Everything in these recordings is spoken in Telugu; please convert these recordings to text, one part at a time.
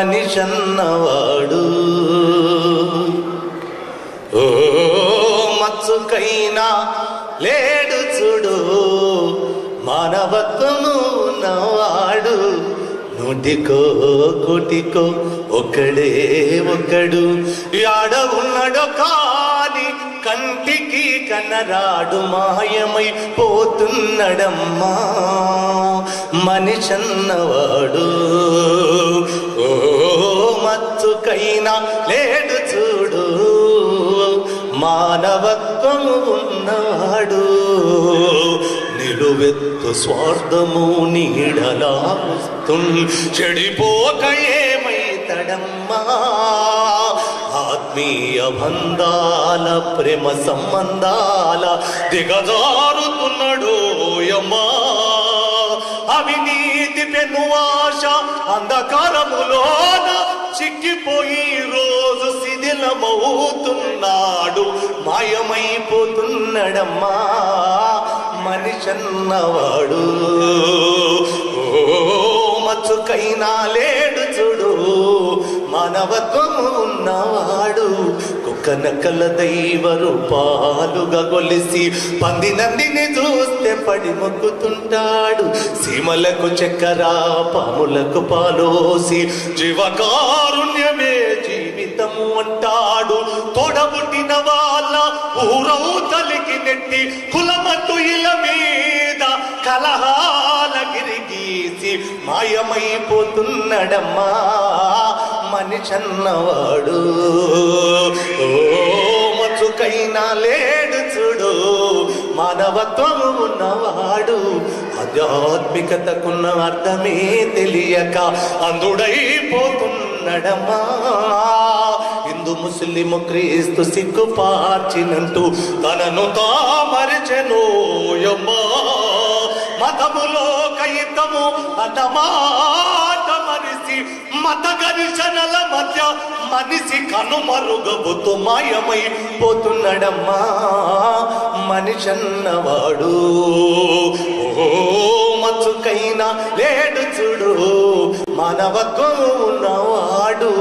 మనిషన్నవాడు ఓ మచ్చుకైనా లేడు చూడు మానవత్వము ఉన్నవాడు నూటికో కోటికో ఒక్కడు యాడ ఉన్నాడో కాని కంటికి కనరాడు మాయమై పోతున్నడమ్మా మనిషన్నవాడు ఓ మచ్చుకైనా లేడు చూడు మానవత్వము ఉన్నవాడు నిలువెత్తు స్వార్థము నీడలా చెడిపోక ఏమైతడమ్మా ఆత్మీయ బంధాల ప్రేమ సంబంధాల దిగజారుతున్నాడు యమ్మా అవినీతి పెనువాశ అంధకారములోన చిక్కిపోయి రోజు శిథిలమవుతున్నాడు మాయమైపోతున్నాడమ్మా మనిషన్నవాడు ఓ మచ్చుకైనా లేడు చూడు మానవత్వము ఉన్నవాడు కుక్క నక్కల దైవ రూపాలుగా గొలిసి పంది నందిని చూస్తే పడి మొక్కుతుంటాడు సీమలకు చక్కెర పాములకు పాలోసి జీవకారుణ్యమే జీవితము అంటాడు తోడబుట్టిన వాళ్ళ ఊరవుతలికి నెట్టి కులమట్టు ఇల మీద కలహాల గిరిగీసి మాయమైపోతున్నాడమ్మా మనిషన్నవాడు ఓ మచ్చుకైనా లేడు చూడు మానవత్వము ఉన్నవాడు ఆధ్యాత్మికతకున్న అర్థమే తెలియక అందుడైపోతున్నాడమ్మా హిందూ ముస్లిము క్రీస్తు సిక్కు పార్చినంటూ తనను తామరిచెనోయమ్మా మతములో కైతము అటమాట మనిషి మత ఘర్షణల మధ్య మనిషి కనుమరుగబుతూ మాయమైపోతున్నాడమ్మా మనిషన్నవాడు ఓ మచ్చుకైనా లేడు చూడు మానవత్వము ఉన్నవాడు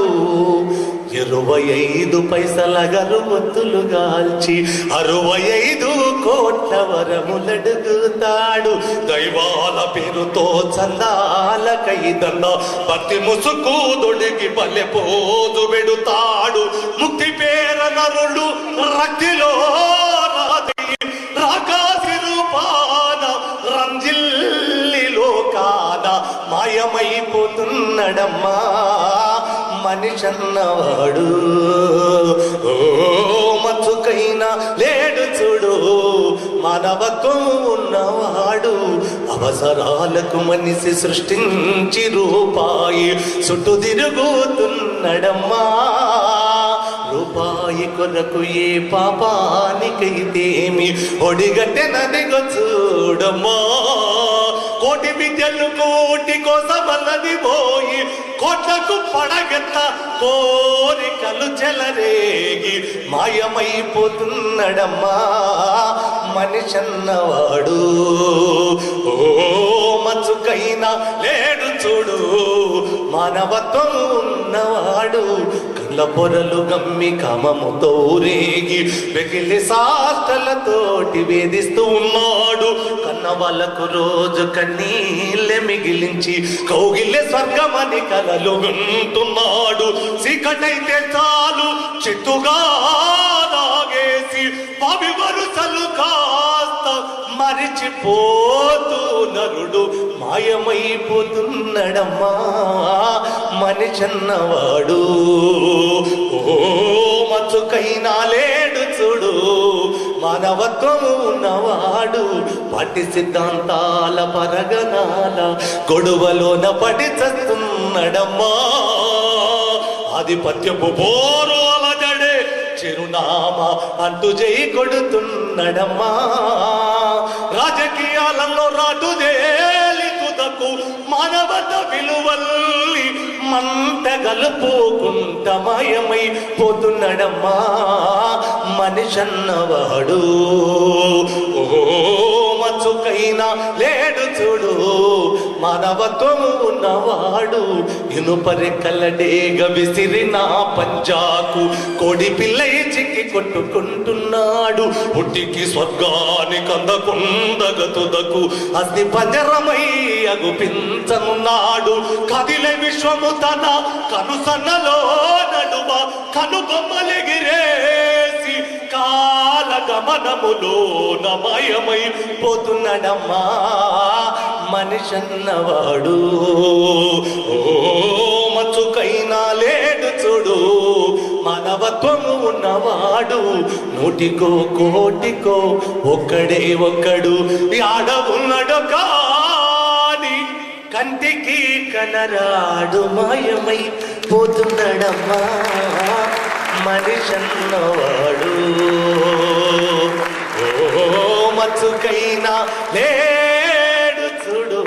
25 పైసల గరువత్తులు గాల్చి 65 కోట్ల వరములడుగుతాడు దైవాల పేరుతో చందాల కైదన్న భక్తి ముసుకు దొడిగి పల్లె పోదు పెడుతాడు ముక్తి పేర నరుడు రక్తిలో రాకాసి రూపాన రంజిల్లిలో కాన మాయమైపోతున్నాడమ్మా మనిషన్నవాడు ఓ మచ్చుకైనా లేడు చూడు మానవత్వము ఉన్నవాడు అవసరాలకు మనిషి సృష్టించి రూపాయి చుట్టూ తిరుగుతున్నాడమ్మా రూపాయి కొరకు ఏ పాపానికైతేమి ఒడిగట్టెనదిగో చూడమ్మా కోటి విద్యలు కోటి కోసమన్నది పోయి కోట్లకు పడగెత్త కోరికలు చెలరేగి మాయమైపోతున్నాడమ్మా మనిషన్నవాడు ఓ మచ్చుకైనా లేడు చూడు మానవత్వం ఉన్నవాడు కళ్ళ పొరలు గమ్మి కామముతో రేగి వెకిలి సాష్టలతోటి వేధిస్తూ ఉన్నాడు కన్న వాళ్ళకు రోజు కన్నీళ్ళే మిగిలించి కౌగిల్లే స్వర్గమని కలలు వింటున్నాడు చీకటైతే చాలు చిత్తుగా నాగేసి పవి వరుసలు కాస్త మరిచిపోతూ నరుడు మాయమైపోతున్నాడమ్మా మనిషన్నవాడు ఓ మచ్చుకైనా లేడు చూడు మానవత్వము ఉన్నవాడు పాటి సిద్ధాంతాల పరగనాల గొడవలోన పడి చస్తున్నాడమ్మా ఆధిపత్యపు పోరు అలజడే చిరునామా అంటూ జై కొడుతున్నాడమ్మా రాజకీయాలలో రాటుదేలి తుదకు మానవత విలువల్ని మంట గలుపుకుంట మాయమైపోతున్నాడమ్మా మనిషన్నవాడు ఓ మచ్చుకైనా లేడు చూడు మానవత్వము ఉన్నవాడు ఇనుపరెక్కలడేగ విసిరిన పంజాకు కోడి పిల్ల చిక్కి కొట్టుకుంటున్నాడు పుట్టికి స్వర్గానికి అందకుందగతుదకు అగ్ని పంజరమై అగుపించనున్నాడు కదిలే విశ్వము తన కనుసన్నలో నడుమ కనుబొమ్మలెగిరేసి కాల గమనములో నమయమై పోతున్నాడమ్మా మనిషన్నవాడు ఓ మచ్చుకైనా లేడు చూడు మానవత్వము ఉన్నవాడు నూటికో కోటికో ఒక్కడే ఒక్కడు ఆడ ఉన్నాడు కాని కంటికి కనరాడు మాయమై పోతున్నాడమ్మా మనిషన్నవాడు ఓ మచ్చుకైనా లేడు చూడు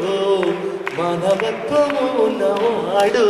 మానవత్వము ఉన్నవాడు